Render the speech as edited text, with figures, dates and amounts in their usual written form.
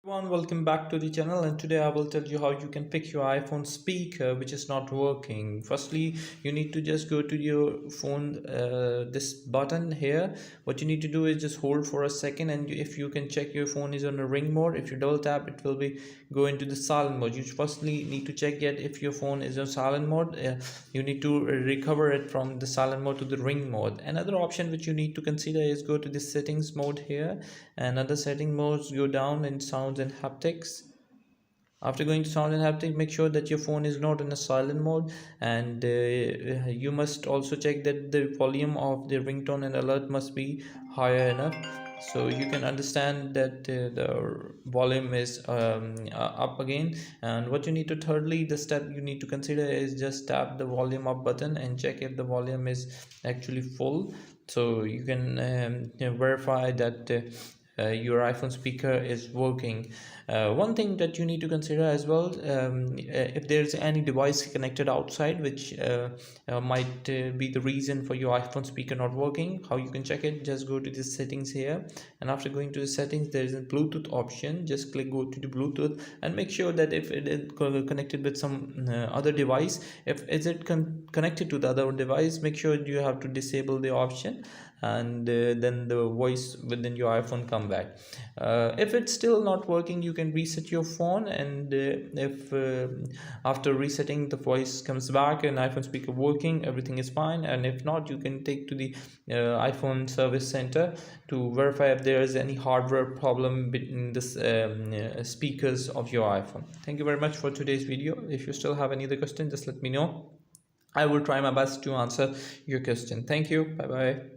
Everyone, welcome back to the channel, and today I will tell you how you can fix your iPhone speaker which is not working. Firstly, you need to just go to your phone, this button here. What you need to do is just hold for a second, and if you can check your phone is on a ring mode. If you double tap, it will be go into the silent mode. You firstly need to check yet if your phone is on silent mode. You need to recover it from the silent mode to the ring mode. Another option which you need to consider is go to the settings mode here, and other setting modes, go down in sounds and haptics. After going to sound and haptic, make sure that your phone is not in a silent mode, and you must also check that the volume of the ringtone and alert must be higher enough, so you can understand that the volume is up again. And what you need to thirdly, the step you need to consider is just tap the volume up button and check if the volume is actually full, so you can verify that your iPhone speaker is working. One thing that you need to consider as well, if there's any device connected outside which might be the reason for your iPhone speaker not working. How you can check it? Just go to the settings here, and after going to the settings, there is a Bluetooth option. Just go to the Bluetooth and make sure that if it is connected with some other device, if is it connected to the other device, make sure you have to disable the option, and then the voice within your iPhone come back. If it's still not working, you can reset your phone, and if after resetting the voice comes back and iPhone speaker working, everything is fine. And if not, you can take to the iPhone service center to verify if there is any hardware problem between the speakers of your iPhone. Thank you very much for today's video. If you still have any other question, just let me know. I will try my best to answer your question. Thank you. Bye bye.